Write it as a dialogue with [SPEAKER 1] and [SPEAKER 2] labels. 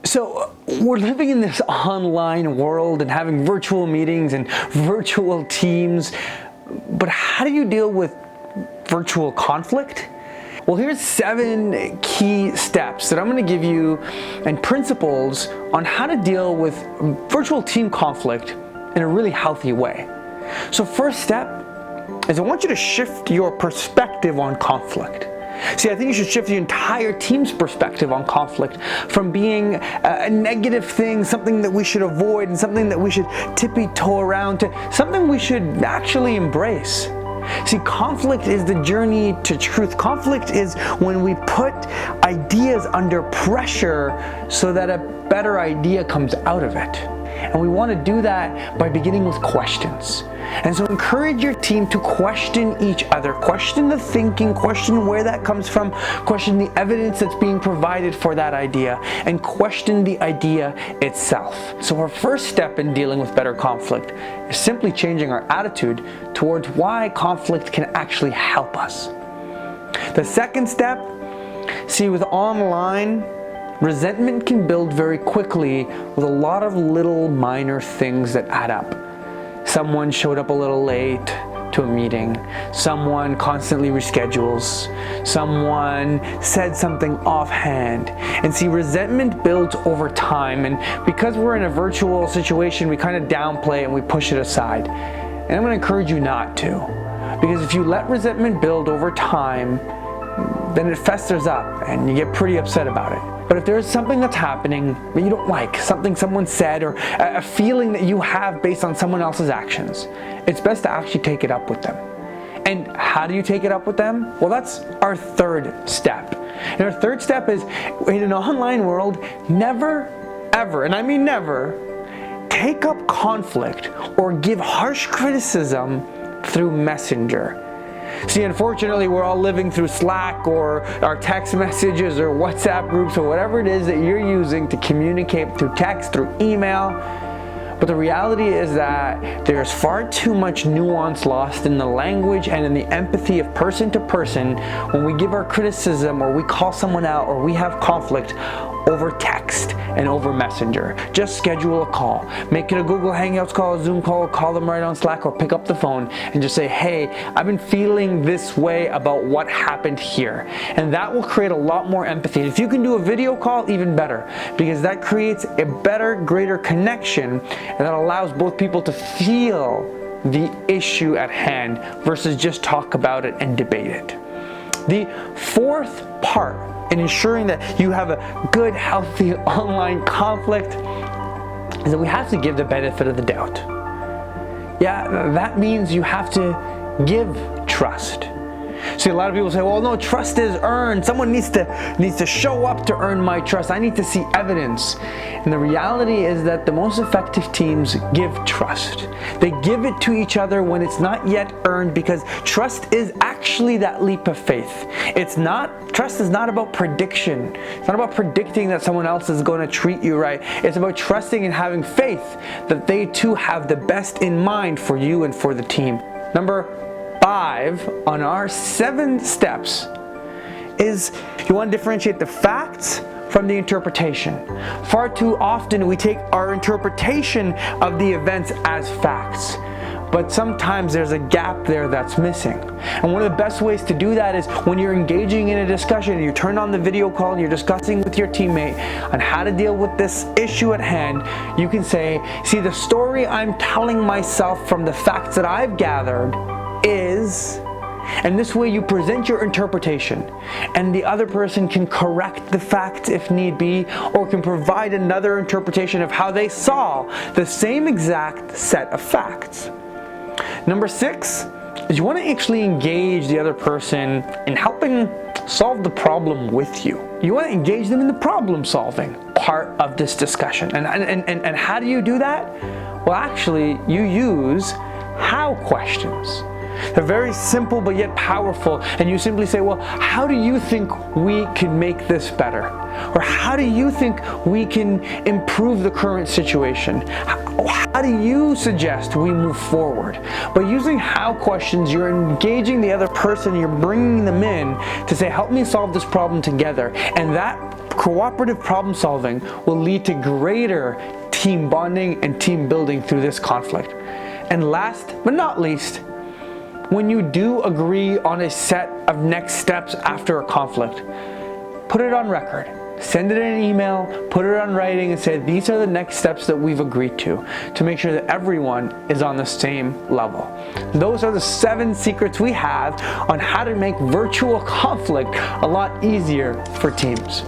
[SPEAKER 1] So we're living in this online world and having virtual meetings and virtual teams, but how do you deal with virtual conflict? Well, here's 7 key steps that I'm going to give you and principles on how to deal with virtual team conflict in a really healthy way. So first step is I want you to shift your perspective on conflict. See, I think you should shift the entire team's perspective on conflict from being a negative thing, something that we should avoid and something that we should tippy-toe around, to something we should actually embrace. See, conflict is the journey to truth. Conflict is when we put ideas under pressure so that a better idea comes out of it. And we want to do that by beginning with questions. And so encourage your team to question each other, question the thinking, question where that comes from, question the evidence that's being provided for that idea, and question the idea itself. So our first step in dealing with better conflict is simply changing our attitude towards why conflict can actually help us. The second step, see, with online, resentment can build very quickly with a lot of little minor things that add up. Someone showed up a little late to a meeting. Someone constantly reschedules. Someone said something offhand. And see, resentment builds over time. And because we're in a virtual situation, we kind of downplay it and we push it aside. And I'm going to encourage you not to. Because if you let resentment build over time, then it festers up and you get pretty upset about it. But if there's something that's happening that you don't like, something someone said, or a feeling that you have based on someone else's actions, it's best to actually take it up with them. And how do you take it up with them? Well, that's our third step. And our third step is, in an online world, never, ever, and I mean never, take up conflict or give harsh criticism through Messenger. See, unfortunately, we're all living through Slack or our text messages or WhatsApp groups or whatever it is that you're using to communicate through text, through email. But the reality is that there's far too much nuance lost in the language and in the empathy of person to person when we give our criticism or we call someone out or we have conflict over text and over Messenger. Just schedule a call. Make it a Google Hangouts call, a Zoom call them right on Slack, or pick up the phone and just say, hey, I've been feeling this way about what happened here. And that will create a lot more empathy. And if you can do a video call, even better, because that creates a better, greater connection, and that allows both people to feel the issue at hand versus just talk about it and debate it. The fourth part in ensuring that you have a good, healthy online conflict is that we have to give the benefit of the doubt. Yeah, that means you have to give trust. See, a lot of people say, well, no, trust is earned. Someone needs to show up to earn my trust. I need to see evidence. And the reality is that the most effective teams give trust. They give it to each other when it's not yet earned, because trust is actually that leap of faith. Trust is not about prediction. It's not about predicting that someone else is going to treat you right. It's about trusting and having faith that they too have the best in mind for you and for the team. Number 5 on our 7 steps is you want to differentiate the facts from the interpretation. Far too often we take our interpretation of the events as facts, but sometimes there's a gap there that's missing. And one of the best ways to do that is when you're engaging in a discussion, you turn on the video call and you're discussing with your teammate on how to deal with this issue at hand, you can say, see, the story I'm telling myself from the facts that I've gathered is, and this way you present your interpretation, and the other person can correct the facts if need be, or can provide another interpretation of how they saw the same exact set of facts. Number 6 is you want to actually engage the other person in helping solve the problem with you. You want to engage them in the problem solving part of this discussion. And how do you do that? Well, actually, you use how questions. They're very simple but yet powerful, and you simply say, well, how do you think we can make this better? Or how do you think we can improve the current situation? How do you suggest we move forward? By using how questions, you're engaging the other person, you're bringing them in to say, help me solve this problem together. And that Cooperative problem solving will lead to greater team bonding and team building through this conflict. And last but not least, when you do agree on a set of next steps after a conflict, put it on record. Send it in an email, put it on writing, and say these are the next steps that we've agreed to make sure that everyone is on the same level. Those are the 7 secrets we have on how to make virtual conflict a lot easier for teams.